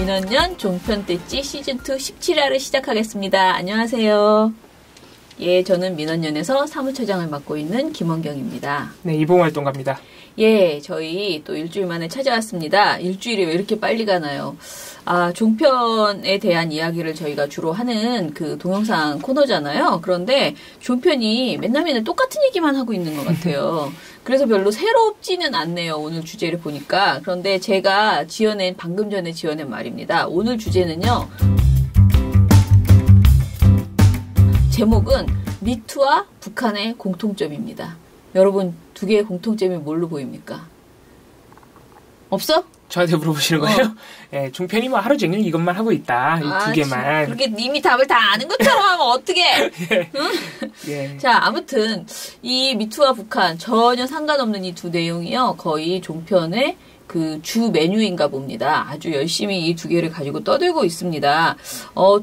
민원연 종편대찌 시즌2 17화를 시작하겠습니다. 안녕하세요. 예, 저는 민원연에서 사무처장을 맡고 있는 김원경입니다. 네, 이봉활동가입니다. 예, 저희 또 일주일 만에 찾아왔습니다. 일주일이 왜 이렇게 빨리 가나요? 종편에 대한 이야기를 저희가 주로 하는 그 동영상 코너잖아요. 그런데 종편이 맨날 똑같은 얘기만 하고 있는 것 같아요. 그래서 별로 새롭지는 않네요. 오늘 주제를 보니까. 그런데 제가 방금 전에 지어낸 말입니다. 오늘 주제는요. 제목은 미투와 북한의 공통점입니다. 여러분, 두 개의 공통점이 뭘로 보입니까? 없어? 저한테 물어보시는 거예요? 예, 종편이 뭐 하루 종일 이것만 하고 있다. 이 두 개만. 그렇게 이미 답을 다 아는 것처럼 하면 어떡해? 예. 응? 예. 자, 아무튼 이 미투와 북한 전혀 상관없는 이 두 내용이요. 거의 종편의 그 주 메뉴인가 봅니다. 아주 열심히 이 두 개를 가지고 떠들고 있습니다.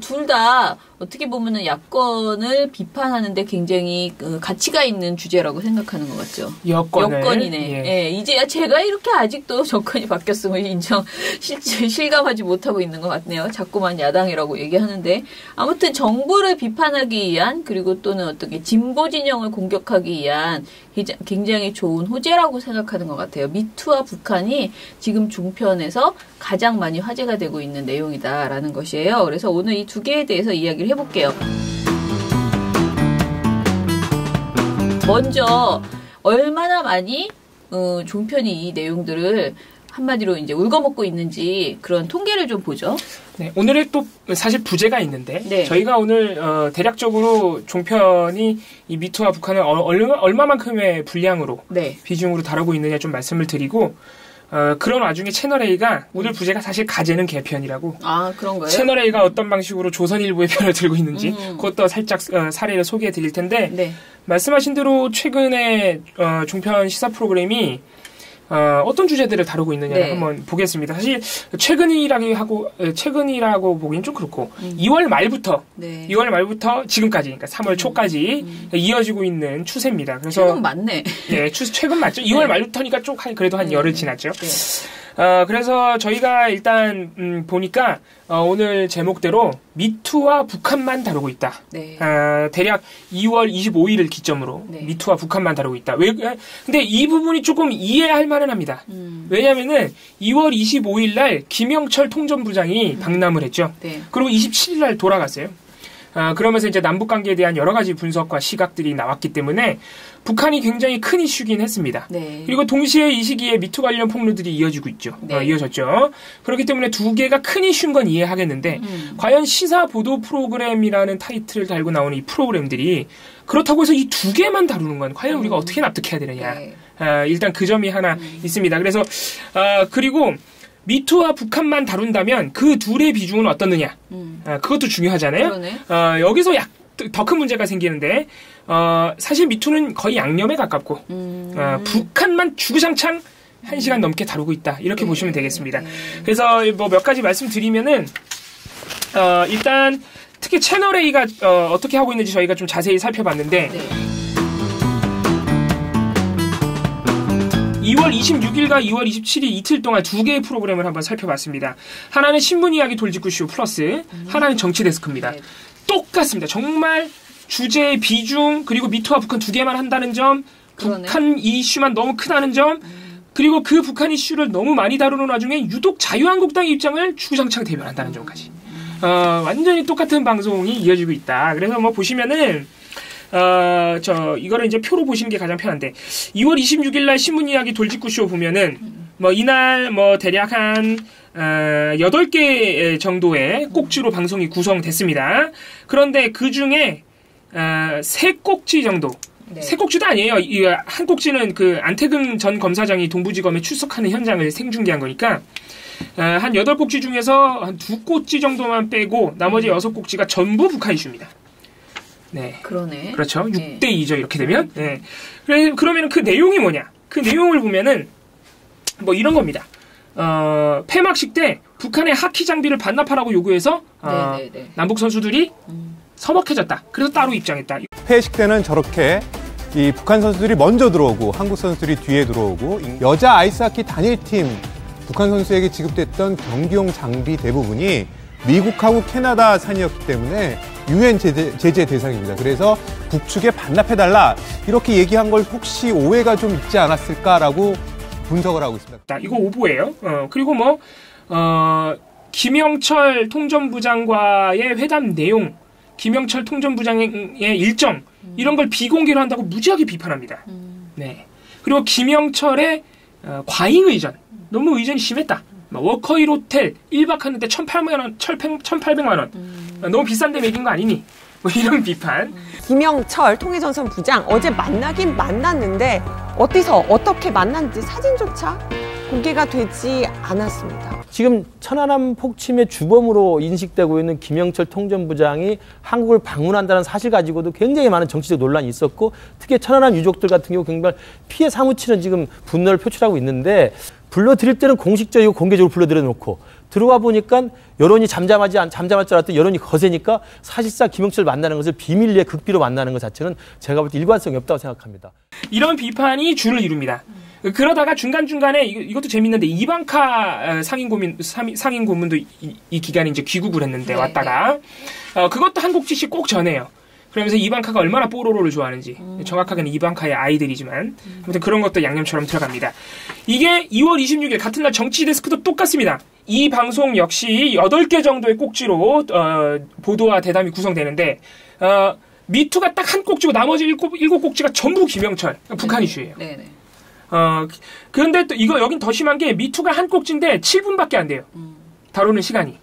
둘 다 어떻게 보면은 야권을 비판하는데 굉장히 가치가 있는 주제라고 생각하는 것 같죠. 여권이네. 예. 예, 이제야 제가 이렇게 아직도 정권이 바뀌었음을 실감하지 못하고 있는 것 같네요. 자꾸만 야당이라고 얘기하는데 아무튼 정부를 비판하기 위한 그리고 또는 어떻게 진보 진영을 공격하기 위한 굉장히 좋은 호재라고 생각하는 것 같아요. 미투와 북한이 지금 종편에서 가장 많이 화제가 되고 있는 내용이다라는 것이에요. 그래서 오늘 이 두 개에 대해서 이야기를 해볼게요. 먼저 얼마나 많이 종편이 이 내용들을 한마디로 이제 울거먹고 있는지 그런 통계를 좀 보죠. 네, 오늘의 또 사실 부제가 있는데 네. 저희가 오늘 대략적으로 종편이 이 미투와 북한을 얼마만큼의 분량으로 네. 비중으로 다루고 있느냐 좀 말씀을 드리고 그런 와중에 채널A가 오늘 부제가 사실 가재는 개편이라고. 아, 그런 거예요? 채널A가 어떤 방식으로 조선일보의 편을 들고 있는지 그것도 살짝 사례를 소개해 드릴 텐데 네. 말씀하신 대로 최근에 종편 시사 프로그램이 어떤 주제들을 다루고 있느냐를 네. 한번 보겠습니다. 사실 최근이라고 보기엔 좀 그렇고 2월 말부터 지금까지 그러니까 3월 초까지 이어지고 있는 추세입니다. 그래서 최근 맞네. 네, 최근 맞죠. 2월 말부터니까 그래도 한 열흘 지났죠. 네. 그래서 저희가 일단 보니까 오늘 제목대로 미투와 북한만 다루고 있다. 네. 대략 2월 25일을 기점으로 네. 미투와 북한만 다루고 있다. 근데 이 부분이 조금 이해할 만은 합니다. 왜냐면은 2월 25일 날 김영철 통전부장이 방남을 했죠. 네. 그리고 27일 날 돌아갔어요. 그러면서 이제 남북 관계에 대한 여러 가지 분석과 시각들이 나왔기 때문에 북한이 굉장히 큰 이슈긴 했습니다. 네. 그리고 동시에 이 시기에 미투 관련 폭로들이 이어지고 있죠. 네. 이어졌죠. 그렇기 때문에 두 개가 큰 이슈인 건 이해하겠는데 과연 시사 보도 프로그램이라는 타이틀을 달고 나오는 이 프로그램들이 그렇다고 해서 이 두 개만 다루는 건 과연 우리가 어떻게 납득해야 되느냐. 네. 일단 그 점이 하나 있습니다. 그래서 그리고 미투와 북한만 다룬다면 그 둘의 비중은 어떻느냐. 그것도 중요하잖아요. 그러네. 여기서 더 큰 문제가 생기는데 사실 미투는 거의 양념에 가깝고 북한만 주구장창 1시간 넘게 다루고 있다. 이렇게 보시면 되겠습니다. 그래서 뭐 몇 가지 말씀드리면은 일단 특히 채널A가 어떻게 하고 있는지 저희가 좀 자세히 살펴봤는데 2월 26일과 2월 27일 이틀 동안 두 개의 프로그램을 한번 살펴봤습니다. 하나는 신문 이야기 돌직구쇼 플러스 하나는 정치 데스크입니다. 똑같습니다. 정말 주제의 비중 그리고 미투와 북한 두 개만 한다는 점 그러네. 북한 이슈만 너무 크다는 점 그리고 그 북한 이슈를 너무 많이 다루는 와중에 유독 자유한국당의 입장을 주구장창 대변한다는 점까지 완전히 똑같은 방송이 이어지고 있다. 그래서 뭐 보시면은 이거를 이제 표로 보시는 게 가장 편한데, 2월 26일 날 신문 이야기 돌직구쇼 보면은, 이날 대략 한, 8개 정도의 꼭지로 방송이 구성됐습니다. 그런데 그 중에, 3꼭지 정도. 네. 3꼭지도 아니에요. 한 꼭지는 그 안태근 전 검사장이 동부지검에 출석하는 현장을 생중계한 거니까, 한 8꼭지 중에서 한 2꼭지 정도만 빼고, 나머지 6꼭지가 전부 북한 이슈입니다. 네. 그러네. 그렇죠. 6대2죠, 이렇게 되면. 네. 그러면 그 내용이 뭐냐? 그 내용을 보면은, 이런 겁니다. 폐막식 때 북한의 하키 장비를 반납하라고 요구해서, 남북 선수들이 서먹해졌다. 그래서 따로 입장했다. 회식 때는 저렇게 이 북한 선수들이 먼저 들어오고 한국 선수들이 뒤에 들어오고 여자 아이스하키 단일팀 북한 선수에게 지급됐던 경기용 장비 대부분이 미국하고 캐나다산이었기 때문에 유엔 제재 대상입니다. 그래서 북측에 반납해달라 이렇게 얘기한 걸 혹시 오해가 좀 있지 않았을까라고 분석을 하고 있습니다. 이거 오보예요. 그리고 김영철 통전부장과의 회담 내용, 김영철 통전부장의 일정 이런 걸 비공개로 한다고 무지하게 비판합니다. 네. 그리고 김영철의 과잉 의전, 너무 의전이 심했다. 워커힐 호텔 1박 하는데 1,800만 원. 너무 비싼데 매긴 거 아니니? 이런 비판. 김영철 통일전선 부장 어제 만나긴 만났는데 어디서 어떻게 만났는지 사진조차 공개가 되지 않았습니다. 지금 천안함 폭침의 주범으로 인식되고 있는 김영철 통전부장이 한국을 방문한다는 사실 가지고도 굉장히 많은 정치적 논란이 있었고, 특히 천안함 유족들 같은 경우 굉장히 피해 사무치는 지금 분노를 표출하고 있는데, 불러드릴 때는 공식적이고 공개적으로 불러드려 놓고 들어와 보니까 여론이 잠잠할 줄 알았더니 여론이 거세니까 사실상 김영철 만나는 것을 비밀리에 극비로 만나는 것 자체는 제가 볼 때 일관성이 없다고 생각합니다. 이런 비판이 줄을 이룹니다. 그러다가 중간중간에 이것도 재밌는데 이방카 상임 고문도 이 기간에 이제 귀국을 했는데 왔다가 그것도 한국지시 꼭 전해요. 그러면서 이방카가 얼마나 뽀로로를 좋아하는지, 정확하게는 이방카의 아이들이지만 아무튼 그런 것도 양념처럼 들어갑니다. 이게 2월 26일 같은 날 정치 데스크도 똑같습니다. 이 방송 역시 8개 정도의 꼭지로 보도와 대담이 구성되는데 미투가 딱 한 꼭지고 나머지 7꼭지가 전부 김영철 북한 이슈예요. 네네. 그런데 또 여긴 더 심한 게 미투가 한 꼭지인데 7분밖에 안 돼요. 다루는 시간이.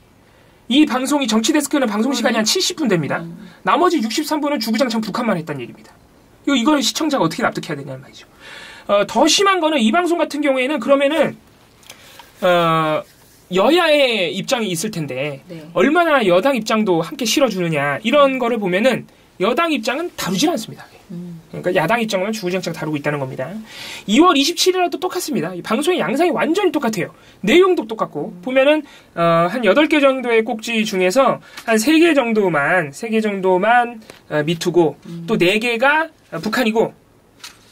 이 방송이 정치 데스크는 방송 시간이 한 70분 됩니다. 나머지 63분은 주구장창 북한만 했다는 얘기입니다. 이걸 시청자가 어떻게 납득해야 되냐는 말이죠. 더 심한 거는 이 방송 같은 경우에는 그러면은 여야의 입장이 있을 텐데 네. 얼마나 여당 입장도 함께 실어주느냐 이런 거를 보면은 여당 입장은 다루질 않습니다. 그러니까 야당 입장만 주구장창 다루고 있다는 겁니다. 2월 27일에도 똑같습니다. 이 방송의 양상이 완전히 똑같아요. 내용도 똑같고 보면은 한 8개 정도의 꼭지 중에서 한 3개 정도만 미투고 또 4개가 북한이고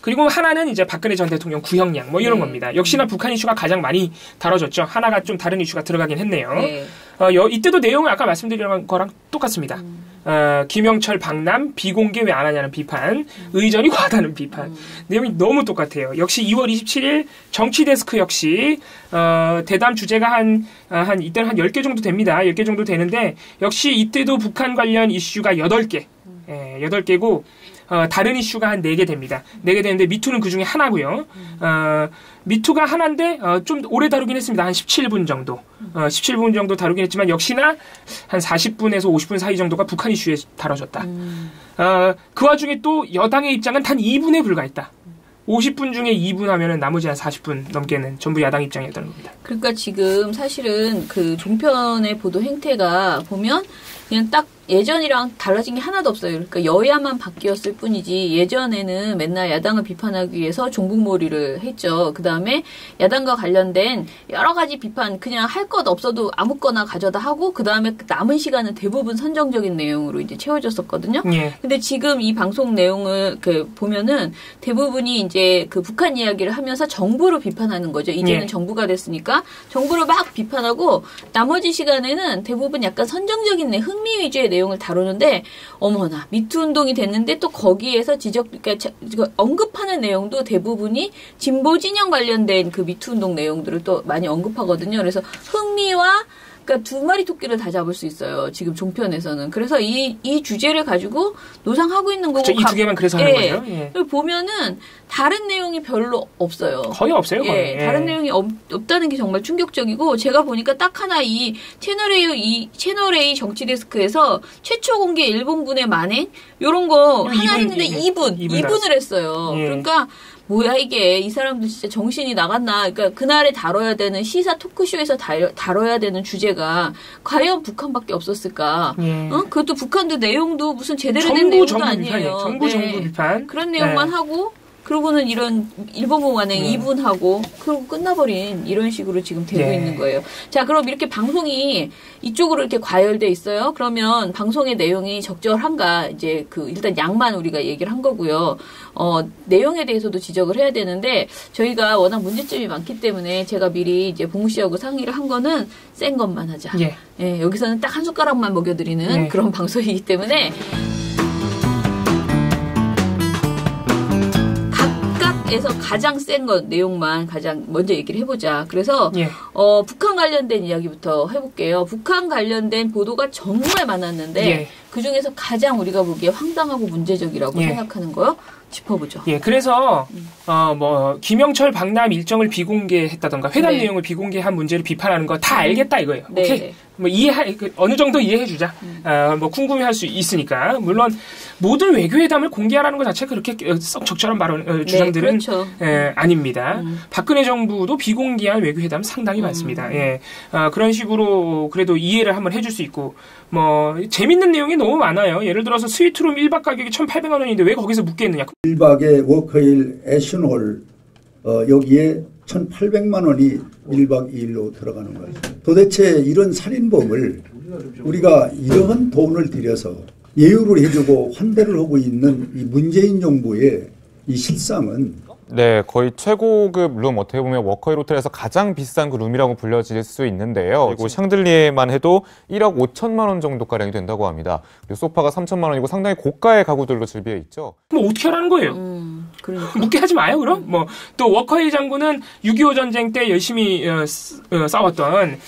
그리고 하나는 이제 박근혜 전 대통령 구형량 이런 겁니다. 역시나 북한 이슈가 가장 많이 다뤄졌죠. 하나가 좀 다른 이슈가 들어가긴 했네요. 네. 이때도 내용은 아까 말씀드린 거랑 똑같습니다. 김영철 방남 비공개 왜 안 하냐는 비판, 의전이 과하다는 비판. 내용이 너무 똑같아요. 역시 2월 27일 정치 데스크 역시 대담 주제가 이때는 한 10개 정도 됩니다. 10개 정도 되는데 역시 이때도 북한 관련 이슈가 8개. 8개고 다른 이슈가 한 4개 됩니다. 4개 되는데 미투는 그 중에 하나고요. 미투가 하나인데 좀 오래 다루긴 했습니다. 한 17분 정도. 17분 정도 다루긴 했지만 역시나 한 40분에서 50분 사이 정도가 북한 이슈에 다뤄졌다. 그 와중에 또 여당의 입장은 단 2분에 불과했다. 50분 중에 2분 하면은 나머지 한 40분 넘게는 전부 야당 입장이었다는 겁니다. 그러니까 지금 사실은 그 종편의 보도 행태가 보면 그냥 딱 예전이랑 달라진 게 하나도 없어요. 그러니까 여야만 바뀌었을 뿐이지 예전에는 맨날 야당을 비판하기 위해서 종북몰이를 했죠. 그다음에 야당과 관련된 여러 가지 비판 그냥 할 것 없어도 아무거나 가져다 하고 그다음에 남은 시간은 대부분 선정적인 내용으로 이제 채워졌었거든요. 근데 지금 이 방송 내용을 보면은 대부분이 이제 그 북한 이야기를 하면서 정부를 비판하는 거죠. 이제는 정부가 됐으니까 정부를 막 비판하고 나머지 시간에는 대부분 약간 선정적인 흥미 위주의 내용을 다루는데 어머나 미투 운동이 됐는데 또 거기에서 그러니까 언급하는 내용도 대부분이 진보 진영 관련된 그 미투 운동 내용들을 또 많이 언급하거든요. 그래서 흥미와 그러니까 2마리 토끼를 다 잡을 수 있어요. 지금 종편에서는. 그래서 이 주제를 가지고 노상하고 있는 거고. 이 2개만 그래서 하는 거예요? 예. 보면은 다른 내용이 별로 없어요. 거의 없어요. 거의. 예. 다른 내용이 없다는 게 정말 충격적이고 제가 보니까 딱 하나 이 채널A 정치 데스크에서 최초 공개 일본군의 만행 요런 거 하나 했는데 2분을 했어요. 예. 그러니까 뭐야 이게 이 사람들 진짜 정신이 나갔나. 그러니까 그날에 다뤄야 되는 시사 토크쇼에서 다뤄야 되는 주제가 과연 북한밖에 없었을까. 그것도 북한도 내용도 무슨 제대로 된 내용도 아니에요. 정부 비판. 그런 내용만 하고 그러고는 이런 일본군 완행 2분하고 그러고 끝나버린 이런 식으로 지금 되고 있는 거예요. 자, 그럼 이렇게 방송이 이쪽으로 이렇게 과열돼 있어요. 그러면 방송의 내용이 적절한가? 이제 일단 양만 우리가 얘기를 한 거고요. 내용에 대해서도 지적을 해야 되는데 저희가 워낙 문제점이 많기 때문에 제가 미리 이제 봉우 씨하고 상의를 한 거는 센 것만 하자. 예, 여기서는 딱 한 숟가락만 먹여드리는 그런 방송이기 때문에 각각에서 가장 센 것 내용만 가장 먼저 얘기를 해보자. 그래서 북한 관련된 이야기부터 해볼게요. 북한 관련된 보도가 정말 많았는데 그 중에서 가장 우리가 보기에 황당하고 문제적이라고 생각하는 거요. 짚어보죠. 그래서 김영철 방남 일정을 비공개했다던가 회담 내용을 비공개한 문제를 비판하는 거 다 알겠다 이거예요. 오케이. 어느 정도 이해해주자. 궁금해할 수 있으니까. 물론 모든 외교회담을 공개하라는 것 자체가 그렇게 썩 적절한 주장들은 아닙니다. 박근혜 정부도 비공개한 외교회담 상당히 많습니다. 그런 식으로 그래도 이해를 한번 해줄 수 있고 재밌는 내용이 너무 많아요. 예를 들어서 스위트룸 1박 가격이 1,800만 원인데 왜 거기서 묵겠느냐. 1박의 워커힐 애쉬홀 여기에 1,800만 원이 1박 2일로 들어가는 거예요. 도대체 이런 살인범을 우리가 이러한 돈을 들여서 예우를 해주고 환대를 하고 있는 이 문재인 정부의 이 실상은 네, 거의 최고급 룸, 어떻게 보면 워커힐 호텔에서 가장 비싼 그 룸이라고 불려질 수 있는데요. 그리고 샹들리에만 해도 1억 5천만 원 정도가량이 된다고 합니다. 그리고 소파가 3천만 원이고 상당히 고가의 가구들로 즐비해 있죠. 어떻게 하라는 거예요? 그러니까. 묵게 하지 마요, 그럼? 또 워커힐 장군은 6.25 전쟁 때 열심히 싸웠던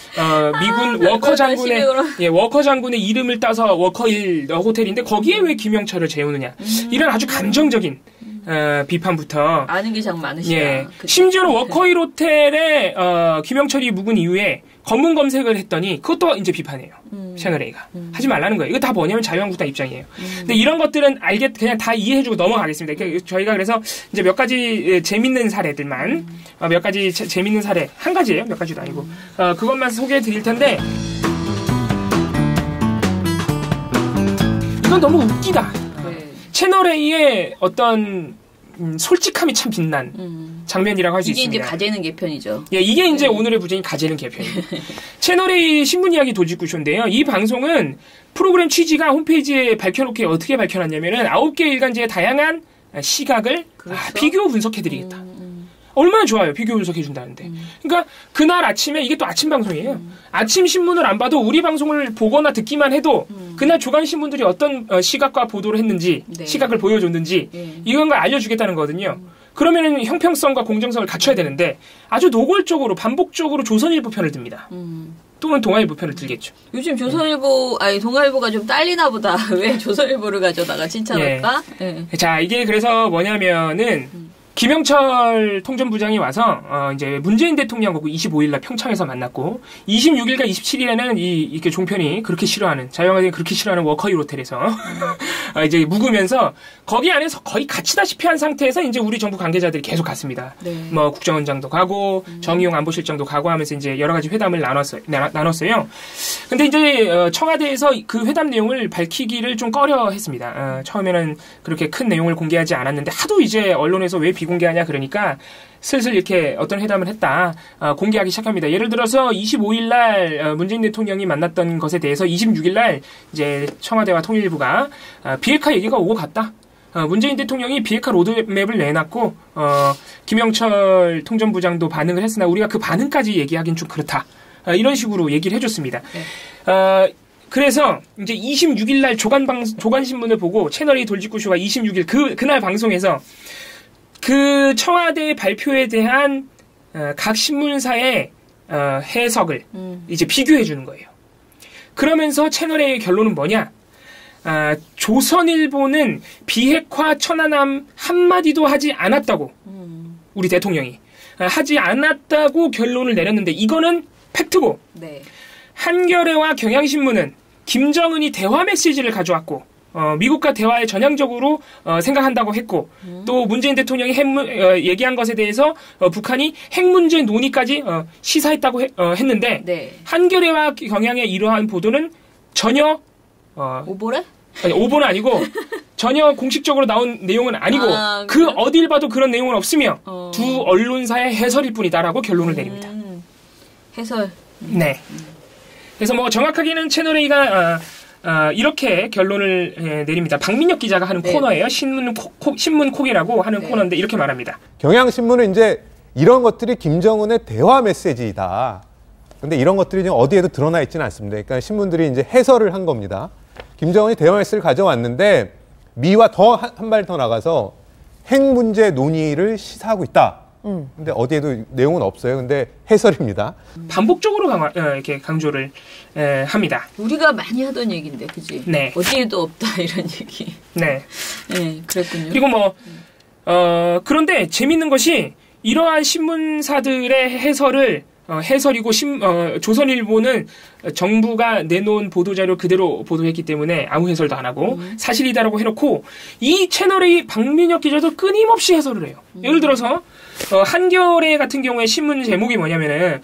미군 워커 장군의 이름을 따서 워커힐 호텔인데 거기에 왜 김영철을 재우느냐. 이런 아주 감정적인 비판부터 아는 게 참 많으시다. 심지어는 워커힐 호텔에 김영철이 묵은 이후에 검문 검색을 했더니 그것도 이제 비판해요. 채널A가. 하지 말라는 거예요. 이거 다 뭐냐면 자유한국당 입장이에요. 근데 이런 것들은 그냥 다 이해해주고 넘어가겠습니다. 그러니까 저희가 그래서 이제 몇 가지 재밌는 사례들만 몇 가지 재밌는 사례 한 가지예요. 몇 가지도 아니고 그것만 소개해 드릴 텐데 이건 너무 웃기다. 채널A의 어떤 솔직함이 참 빛난 장면이라고 할 수 있습니다. 이게 이제 가재는 개편이죠. 이게 이제 오늘의 부제인 가재는 개편입니다. 채널A 신문 이야기 도직구쇼인데요. 이 방송은 프로그램 취지가 홈페이지에 밝혀놓게 어떻게 밝혀놨냐면은 9개 일간지의 다양한 시각을 비교 분석해드리겠다. 얼마나 좋아요. 비교 분석해준다는데. 그러니까 그날 아침에 이게 또 아침 방송이에요. 아침 신문을 안 봐도 우리 방송을 보거나 듣기만 해도 그날 조간 신문들이 어떤 시각과 보도를 했는지 시각을 보여줬는지 이런 걸 알려주겠다는 거거든요. 그러면은 형평성과 공정성을 갖춰야 되는데 아주 노골적으로 반복적으로 조선일보 편을 듭니다. 또는 동아일보 편을 들겠죠. 요즘 동아일보가 좀 딸리나 보다. 왜 조선일보를 가져다가 칭찬할까? 자, 이게 그래서 뭐냐면은 김영철 통전부장이 와서 이제 문재인 대통령하고 25일날 평창에서 만났고 26일과 27일에는 이렇게 종편이 그렇게 싫어하는 자유한국당이 그렇게 싫어하는 워커힐 호텔에서 이제 묵으면서 거기 안에서 거의 갇히다시피 한 상태에서 이제 우리 정부 관계자들이 계속 갔습니다. 국정원장도 가고 정의용 안보실장도 가고 하면서 이제 여러 가지 회담을 나눴어요. 근데 이제 청와대에서 그 회담 내용을 밝히기를 좀 꺼려했습니다. 처음에는 그렇게 큰 내용을 공개하지 않았는데 하도 이제 언론에서 왜 비공개하냐 그러니까 슬슬 이렇게 어떤 회담을 했다 공개하기 시작합니다. 예를 들어서 25일 날 문재인 대통령이 만났던 것에 대해서 26일 날 이제 청와대와 통일부가 비핵화 얘기가 오고 갔다. 문재인 대통령이 비핵화 로드맵을 내놨고 김영철 통전부장도 반응을 했으나 우리가 그 반응까지 얘기하기는 좀 그렇다. 이런 식으로 얘기를 해줬습니다. 그래서 이제 26일 날 조간신문을 보고 채널A 돌직구쇼가 26일 그날 방송에서 그 청와대 발표에 대한 각 신문사의 해석을 이제 비교해 주는 거예요. 그러면서 채널A의 결론은 뭐냐? 조선일보는 비핵화 천안함 한마디도 하지 않았다고 우리 대통령이 하지 않았다고 결론을 내렸는데 이거는 팩트고 한겨레와 경향신문은 김정은이 대화 메시지를 가져왔고 미국과 대화에 전향적으로 생각한다고 했고 또 문재인 대통령이 얘기한 것에 대해서 북한이 핵 문제 논의까지 시사했다고 했는데 한겨레와 경향의 이러한 보도는 전혀 오보래? 아니, 오보는 아니고 전혀 공식적으로 나온 내용은 아니고 그 어딜 봐도 그런 내용은 없으며 두 언론사의 해설일 뿐이다라고 결론을 내립니다. 해설. 네. 그래서 뭐 정확하게는 채널A가 이렇게 결론을 내립니다. 박민혁 기자가 하는 코너예요. 신문 콕이라고 하는 코너인데 이렇게 말합니다. 경향신문은 이제 이런 것들이 김정은의 대화 메시지이다. 근데 이런 것들이 지금 어디에도 드러나 있지는 않습니다. 그러니까 신문들이 이제 해설을 한 겁니다. 김정은이 대화 메시지를 가져왔는데 미와 더 한 발 더 나가서 핵 문제 논의를 시사하고 있다. 근데 어디에도 내용은 없어요. 근데 해설입니다. 반복적으로 이렇게 강조를 합니다. 우리가 많이 하던 얘기인데, 그지? 네. 어디에도 없다 이런 얘기. 네. 네, 그랬군요. 그리고 뭐 그런데 재밌는 것이 이러한 신문사들의 해설이고 조선일보는 정부가 내놓은 보도자료 그대로 보도했기 때문에 아무 해설도 안 하고 사실이다라고 해놓고 이 채널의 박민혁 기자도 끊임없이 해설을 해요. 예를 들어서 한겨레 같은 경우에 신문 제목이 뭐냐면은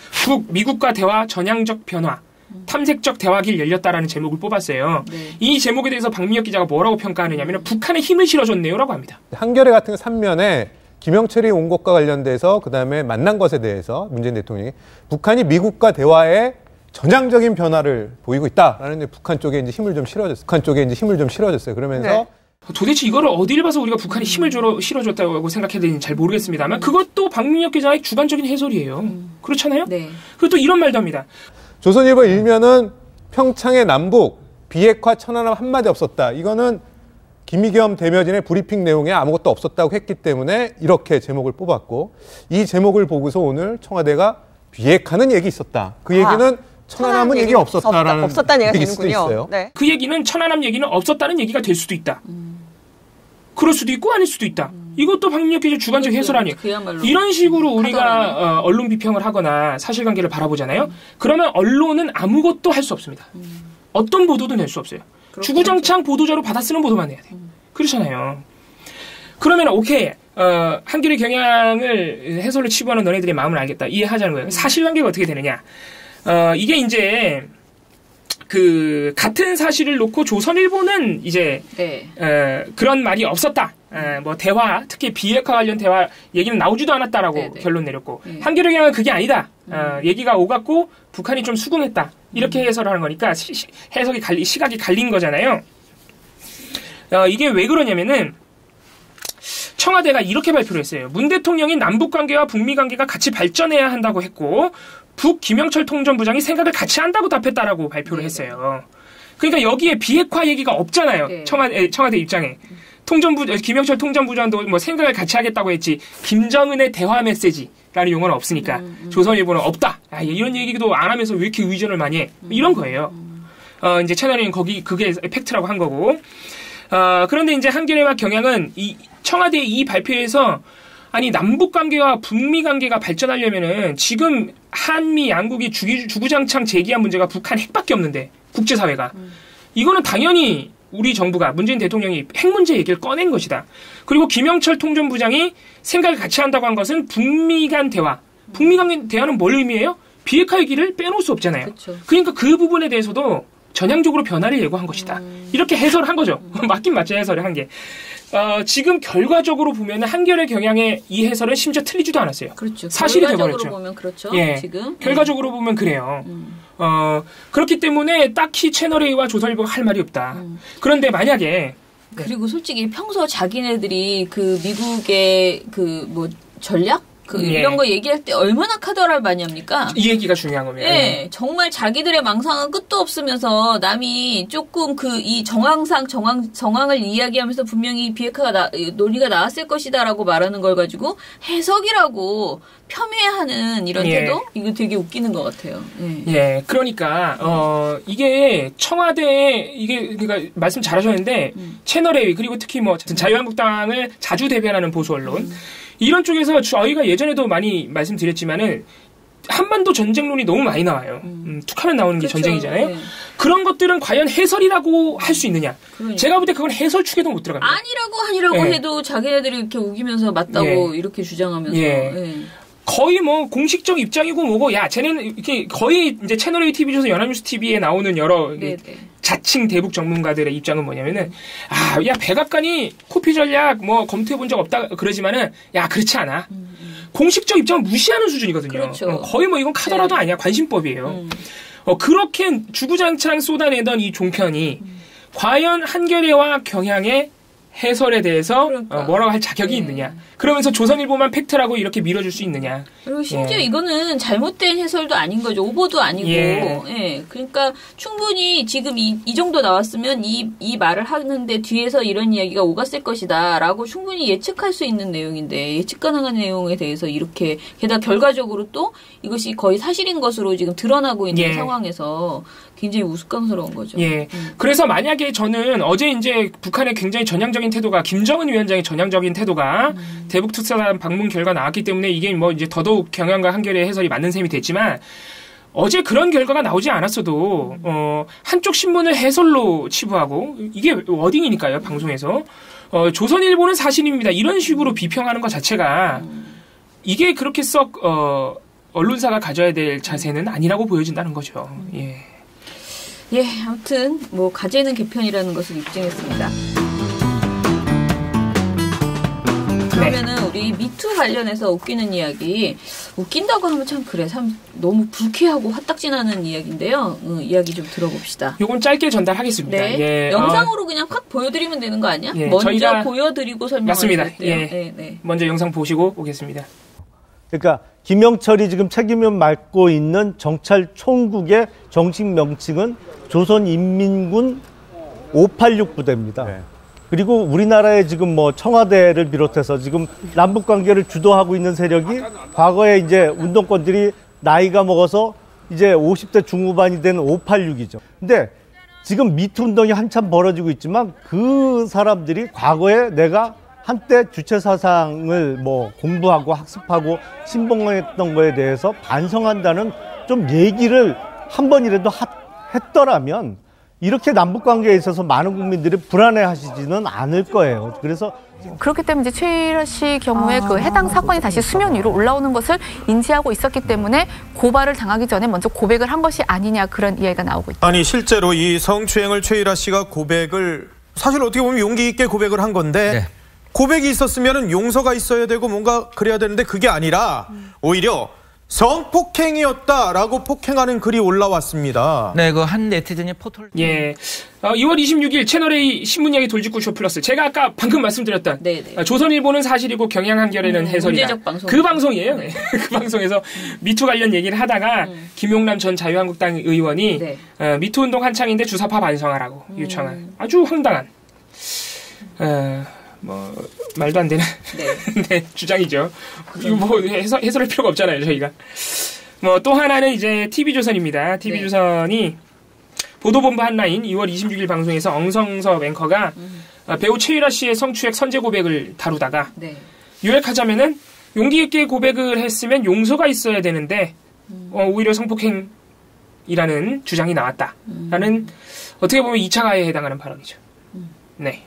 미국과 대화 전향적 변화 탐색적 대화길 열렸다라는 제목을 뽑았어요. 네. 이 제목에 대해서 박민혁 기자가 뭐라고 평가하느냐면 북한에 힘을 실어줬네요라고 합니다. 한겨레 같은 3면에 김영철이 온 것과 관련돼서 그다음에 만난 것에 대해서 문재인 대통령이 북한이 미국과 대화에 전향적인 변화를 보이고 있다라는 북한 쪽에 이제 힘을 좀 실어줬어요. 그러면서 네. 도대체 이거를 어디를 봐서 우리가 북한이 힘을 실어줬다고 생각해야 되는지 잘 모르겠습니다만 그것도 박민혁 기자의 주관적인 해설이에요. 그렇잖아요? 네. 그리고 또 이런 말도 합니다. 조선일보 1면은 평창의 남북 비핵화 천안함 한마디 없었다. 이거는 김의겸 대변인의 브리핑 내용에 아무것도 없었다고 했기 때문에 이렇게 제목을 뽑았고 이 제목을 보고서 오늘 청와대가 비핵화는 얘기 있었다. 그 얘기는 천안함은 얘기 없었다라는 얘기일 수도 있어요. 네. 그 얘기는 천안함 얘기는 없었다는 얘기가 될 수도 있다. 그럴 수도 있고 아닐 수도 있다. 이것도 박민혁 기자 주관적 해설 아니에요. 이런 식으로 우리가 언론 비평을 하거나 사실관계를 바라보잖아요. 그러면 언론은 아무것도 할 수 없습니다. 어떤 보도도 낼 수 없어요. 주구장창 보도자료 받아 쓰는 보도만 해야 돼요. 그렇잖아요. 그러면 오케이. 한겨레 경향을 해설로 치부하는 너네들의 마음을 알겠다. 이해하자는 거예요. 사실관계가 어떻게 되느냐. 이게 이제 같은 사실을 놓고 조선일보는 이제 그런 말이 없었다. 뭐 대화, 특히 비핵화 관련 대화 얘기는 나오지도 않았다라고 결론 내렸고 한겨레 경향은 그게 아니다. 얘기가 오갔고 북한이 좀 수긍했다. 이렇게 해설을 하는 거니까 시각이 갈린 거잖아요. 이게 왜 그러냐면은 청와대가 이렇게 발표를 했어요. 문 대통령이 남북 관계와 북미 관계가 같이 발전해야 한다고 했고 김영철 통전부장이 생각을 같이 한다고 답했다라고 발표를 했어요. 그러니까 여기에 비핵화 얘기가 없잖아요. 네. 청와대 입장에. 김영철 통전부장도 뭐 생각을 같이 하겠다고 했지 김정은의 대화 메시지라는 용어는 없으니까 조선일보는 없다. 이런 얘기도 안 하면서 왜 이렇게 의존을 많이 해? 이런 거예요. 이제 채널은 그게 팩트라고 한 거고. 그런데 이제 한겨레와 경향은 청와대의 이 발표에서 아니 남북 관계와 북미 관계가 발전하려면은 지금 한미 양국이 주구장창 제기한 문제가 북한 핵밖에 없는데 국제사회가 이거는 당연히 우리 정부가 문재인 대통령이 핵 문제 얘기를 꺼낸 것이다. 그리고 김영철 통전부장이 생각을 같이 한다고 한 것은 북미 간 대화. 북미 간 대화는 뭘 의미해요? 비핵화 얘기를 빼놓을 수 없잖아요. 그쵸. 그러니까 그 부분에 대해서도 전향적으로 변화를 예고한 것이다. 이렇게 해설을 한 거죠. 맞긴 맞죠, 해설을 한 게. 지금 결과적으로 보면 한겨레 경향의 이 해설은 심지어 틀리지도 않았어요. 그렇죠. 사실이 돼버렸죠. 결과적으로 보면 그렇죠. 예, 지금. 결과적으로 보면 그래요. 그렇기 때문에 딱히 채널A와 조선일보가 할 말이 없다. 그런데 만약에 그리고 솔직히 평소 자기네들이 미국의 전략? 이런 거 얘기할 때 얼마나 카더라를 많이 합니까? 이 얘기가 중요한 겁니다. 네, 정말 자기들의 망상은 끝도 없으면서 남이 조금 이 정황을 이야기하면서 분명히 비핵화가 논의가 나왔을 것이다라고 말하는 걸 가지고 해석이라고 폄훼하는 이런 태도? 이거 되게 웃기는 것 같아요. 예, 그러니까 이게 청와대 그러니까 말씀 잘하셨는데 채널A 그리고 특히 뭐 자유한국당을 자주 대변하는 보수 언론. 이런 쪽에서 저희가 예전에도 많이 말씀드렸지만은 한반도 전쟁론이 너무 많이 나와요. 툭하면 나오는 게 전쟁이잖아요. 네. 그런 것들은 과연 해설이라고 할 수 있느냐. 그러니까. 제가 볼 때 그건 해설 축에도 못 들어갑니다. 아니라고 해도 자기네들이 이렇게 우기면서 맞다고 이렇게 주장하면서. 거의 뭐 공식적 입장이고 뭐고 야 쟤네는 이렇게 거의 이제 채널A TV조선 연합뉴스 TV에 나오는 여러 자칭 대북 전문가들의 입장은 뭐냐면은 야 백악관이 코피 전략 뭐 검토해 본 적 없다 그러지만은 야 그렇지 않아. 공식적 입장을 무시하는 수준이거든요. 그렇죠. 거의 뭐 이건 카더라도 아니야. 관심법이에요. 그렇게 주구장창 쏟아내던 이 종편이 과연 한겨레와 경향의 해설에 대해서 그러니까. 뭐라고 할 자격이 있느냐. 그러면서 조선일보만 팩트라고 이렇게 밀어줄 수 있느냐. 그리고 심지어 이거는 잘못된 해설도 아닌 거죠. 오보도 아니고. 그러니까 충분히 지금 이 정도 나왔으면 이 말을 하는데 뒤에서 이런 이야기가 오갔을 것이다 라고 충분히 예측할 수 있는 내용인데 예측 가능한 내용에 대해서 이렇게 게다가 결과적으로 또 이것이 거의 사실인 것으로 지금 드러나고 있는 상황에서 굉장히 우스꽝스러운 거죠. 그래서 만약에 저는 어제 이제 북한의 굉장히 전향적인 태도가 김정은 위원장의 전향적인 태도가 대북 특사단 방문 결과 나왔기 때문에 이게 뭐 이제 더더욱 경향과 한겨레의 해설이 맞는 셈이 됐지만 어제 그런 결과가 나오지 않았어도 한쪽 신문을 해설로 치부하고 이게 워딩이니까요 방송에서 조선일보는 사실입니다 이런 식으로 비평하는 것 자체가 이게 그렇게 썩 언론사가 가져야 될 자세는 아니라고 보여진다는 거죠. 아무튼 뭐 가재는 개편이라는 것을 입증했습니다. 그러면은 우리 미투 관련해서 웃기는 이야기 웃긴다고 하면 참 그래 참 너무 불쾌하고 화딱지나는 이야기인데요. 이야기 좀 들어봅시다. 요건 짧게 전달하겠습니다. 네. 영상으로 그냥 확 보여드리면 되는 거 아니야? 먼저 저희가 보여드리고 설명을 맞습니다. 먼저 영상 보시고 오겠습니다. 그러니까 김영철이 지금 책임을 맡고 있는 정찰 총국의 정식 명칭은 조선인민군 586 부대입니다. 그리고 우리나라의 지금 뭐 청와대를 비롯해서 지금 남북 관계를 주도하고 있는 세력이 과거에 이제 운동권들이 나이가 먹어서 이제 50대 중후반이 된 586이죠. 근데 지금 미투 운동이 한참 벌어지고 있지만 그 사람들이 과거에 내가 한때 주체 사상을 뭐 공부하고 학습하고 신봉했던 거에 대해서 반성한다는 좀 얘기를 한 번이라도 했더라면 이렇게 남북관계에 있어서 많은 국민들이 불안해하시지는 않을 거예요. 그래서 그렇기 때문에 이제 최일화 씨 경우에 그 해당 사건이 다시 수면 위로 올라오는 것을 인지하고 있었기 때문에 고발을 당하기 전에 먼저 고백을 한 것이 아니냐 그런 이야기가 나오고 있다. 아니 실제로 이 성추행을 최일화 씨가 고백을 사실 어떻게 보면 용기 있게 고백을 한 건데 고백이 있었으면 용서가 있어야 되고 뭔가 그래야 되는데 그게 아니라 오히려 성폭행이었다라고 폭행하는 글이 올라왔습니다. 네, 그 한 네티즌이 포털. 2월 26일 채널A 신문이야기 돌직구 쇼 플러스. 제가 아까 방금 말씀드렸던 조선일보는 사실이고 경향 한겨레는 해설이다. 그 방송이에요. 그 방송에서 미투 관련 얘기를 하다가 김용남 전 자유한국당 의원이 미투 운동 한창인데 주사파 반성하라고 요청한 아주 황당한 뭐 말도 안 되는 주장이죠. 이거 뭐 해설할 필요가 없잖아요, 저희가. 뭐 또 하나는 이제 TV조선입니다. TV조선이 보도본부 한라인 2월 26일 방송에서 엉성섭 앵커가 배우 최일화 씨의 성추행 선제 고백을 다루다가 요약하자면은 용기 있게 고백을 했으면 용서가 있어야 되는데 오히려 성폭행이라는 주장이 나왔다라는 어떻게 보면 2차 가해에 해당하는 발언이죠. 네.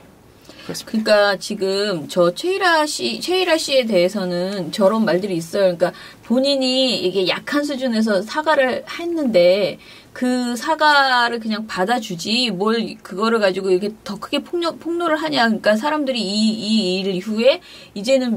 그러니까 지금 저 최일화 씨에 대해서는 저런 말들이 있어요. 그러니까 본인이 이게 약한 수준에서 사과를 했는데 그 사과를 그냥 받아주지 뭘 그거를 가지고 이렇게 더 크게 폭로를 하냐. 그러니까 사람들이 이 일 이후에 이제는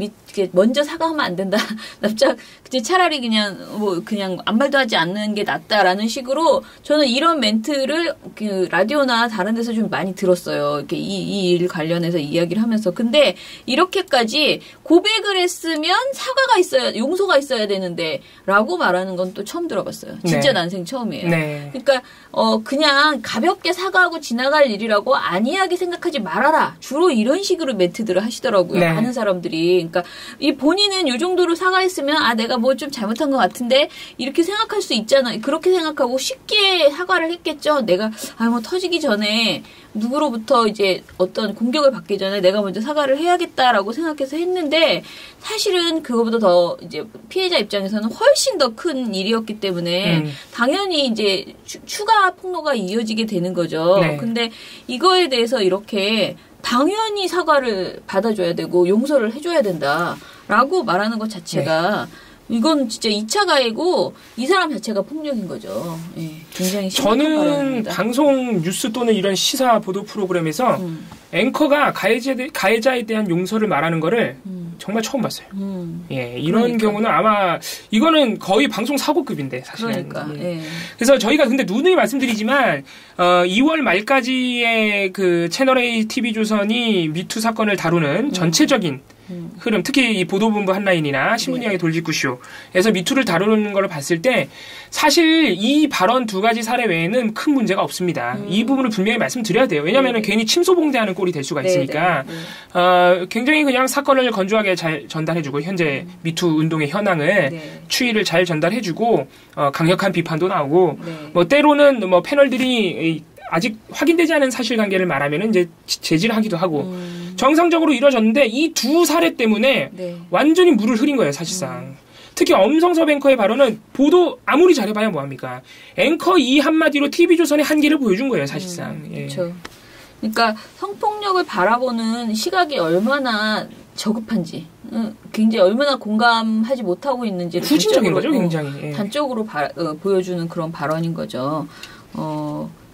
먼저 사과하면 안 된다. 납작 차라리 그냥 아무 말도 하지 않는 게 낫다라는 식으로 저는 이런 멘트를 그 라디오나 다른 데서 좀 많이 들었어요. 이렇게 이 일 관련해서 이야기를 하면서. 근데 이렇게까지 고백을 했으면 사과가 있어야 용서가 있어야 되는데 라고 말하는 건 또 처음 들어봤어요. 진짜 난생 처음이에요. 그러니까 그냥 가볍게 사과하고 지나갈 일이라고 안이하게 생각하지 말아라. 주로 이런 식으로 멘트들을 하시더라고요. 많은 사람들이. 그러니까 이 본인은 이 정도로 사과했으면 내가 뭐 좀 잘못한 것 같은데 이렇게 생각할 수 있잖아. 그렇게 생각하고 쉽게 사과를 했겠죠. 내가 뭐 터지기 전에 누구로부터 이제 어떤 공격을 받기 전에 내가 먼저 사과를 해야겠다라고 생각해서 했는데 사실은 그거보다 더 이제 피해자 입장에서는 훨씬 더 큰 일이었기 때문에 당연히 이제 추가 폭로가 이어지게 되는 거죠. 근데 이거에 대해서 이렇게 당연히 사과를 받아줘야 되고 용서를 해줘야 된다라고 말하는 것 자체가 이건 진짜 2차 가해고 이 사람 자체가 폭력인 거죠. 예, 굉장히 심각한 저는 발언입니다. 방송 뉴스 또는 이런 시사 보도 프로그램에서 앵커가 가해자에 대한 용서를 말하는 거를 정말 처음 봤어요. 예, 이런 경우는 아마 이거는 거의 방송 사고급인데 사실은. 그러니까. 예. 예. 그래서 저희가 근데 누누이 말씀드리지만 2월 말까지의 그 채널A TV조선이 미투 사건을 다루는 전체적인 흐름, 특히 이 보도본부 한라인이나 신문이야기 돌직구쇼에서 미투를 다루는 걸 봤을 때 사실 이 발언 두 가지 사례 외에는 큰 문제가 없습니다. 이 부분을 분명히 말씀드려야 돼요. 왜냐하면 괜히 침소봉대하는 꼴이 될 수가 있으니까 굉장히 그냥 사건을 건조하게 잘 전달해주고 현재 미투 운동의 현황을 추이를 잘 전달해주고 강력한 비판도 나오고 뭐 때로는 뭐 패널들이 아직 확인되지 않은 사실관계를 말하면 이제 제지를 하기도 하고 정상적으로 이루어졌는데 이 두 사례 때문에 완전히 물을 흐린 거예요, 사실상. 특히 엄성섭 앵커의 발언은 보도 아무리 잘해봐야 뭐합니까? 앵커 이 한마디로 TV조선의 한계를 보여준 거예요, 사실상. 예. 그렇죠. 그러니까 성폭력을 바라보는 시각이 얼마나 저급한지, 굉장히 얼마나 공감하지 못하고 있는지를 후진적인 거죠, 굉장히. 예. 단적으로 보여주는 그런 발언인 거죠.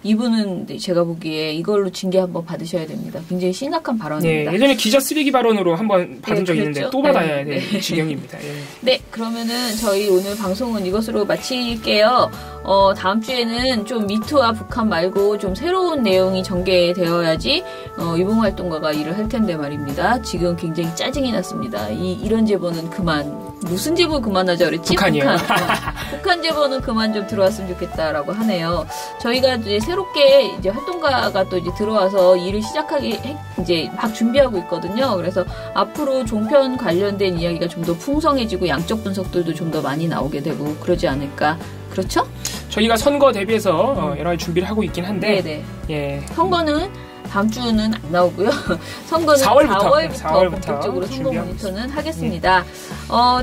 이분은 제가 보기에 이걸로 징계 한번 받으셔야 됩니다. 굉장히 심각한 발언입니다. 네, 예전에 기자 쓰레기 발언으로 한번 받은 적이 그랬죠? 있는데 또 받아야 될 지경입니다. 예. 네, 그러면은 저희 오늘 방송은 이것으로 마칠게요. 다음 주에는 좀 미투와 북한 말고 좀 새로운 내용이 전개되어야지 유봉활동가가 일을 할 텐데 말입니다. 지금 굉장히 짜증이 났습니다. 이런 제보는 그만. 무슨 제보 그만하자 그랬지? 북한이요. 북한 제보는 그만 좀 들어왔으면 좋겠다라고 하네요. 저희가 이제 새롭게 이제 활동가가 또 이제 들어와서 일을 시작하기 이제 막 준비하고 있거든요. 그래서 앞으로 종편 관련된 이야기가 좀 더 풍성해지고 양적 분석들도 좀 더 많이 나오게 되고 그러지 않을까. 그렇죠? 저희가 선거 대비해서 여러 가지 준비를 하고 있긴 한데 네네. 예. 선거는 다음 주는 안 나오고요. 선거는 4월부터 본격적으로 선거 모니터는 하겠습니다.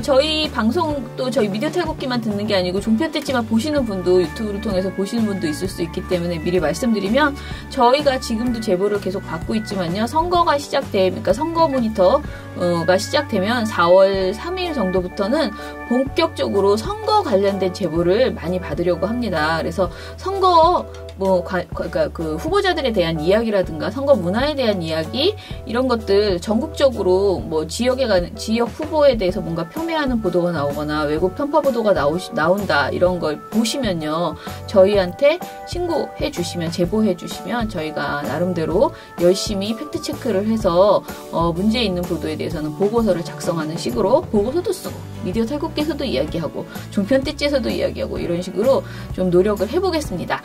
저희 방송도 저희 미디어 탈곡기만 듣는 게 아니고 종편 뗐지만 보시는 분도 유튜브를 통해서 보시는 분도 있을 수 있기 때문에 미리 말씀드리면 저희가 지금도 제보를 계속 받고 있지만요. 선거가 그러니까 선거 모니터가 시작되면 4월 3일 정도부터는 본격적으로 선거 관련된 제보를 많이 받으려고 합니다. 그래서 선거 그러니까 그 후보자들에 대한 이야기라든가 선거 문화에 대한 이야기 이런 것들 전국적으로 뭐 지역 후보에 대해서 뭔가 폄훼하는 보도가 나오거나 왜곡 편파 보도가 나온다 이런 걸 보시면요 저희한테 신고해 주시면 제보해 주시면 저희가 나름대로 열심히 팩트 체크를 해서 문제 있는 보도에 대해서는 보고서를 작성하는 식으로 보고서도 쓰고 미디어 탈곡기에서도 이야기하고 종편 떼찌에서도 이야기하고 이런 식으로 좀 노력을 해보겠습니다.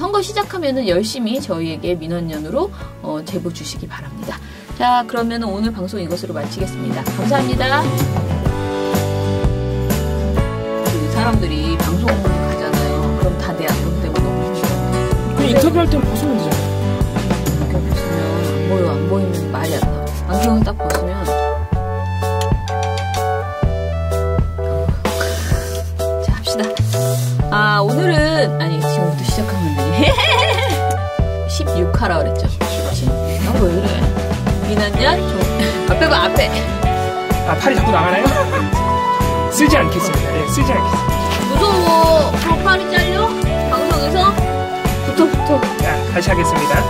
선거 시작하면은 열심히 저희에게 민원연으로 제보 주시기 바랍니다. 자, 그러면 오늘 방송 이것으로 마치겠습니다. 감사합니다. 그 사람들이 방송 가잖아요. 그럼 다 내 안경 때문에 너무 힘들어. 그 인터뷰할 때는 벗으면 되잖아요. 안경 벗으면 안 보이면 말이 안 나와. 안경을 딱 벗으면 자, 합시다. 오늘은 지금부터 시작하면 되지. 16화라 그랬죠. 왜 그래? 민원연 앞에 봐 앞에. 팔이 자꾸 나가나요? 쓰지 않겠습니다. 네, 쓰지 않겠습니다. 무서워. 그럼 팔이 잘려? 방송에서? 붙어. 자, 다시 하겠습니다.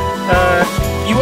2월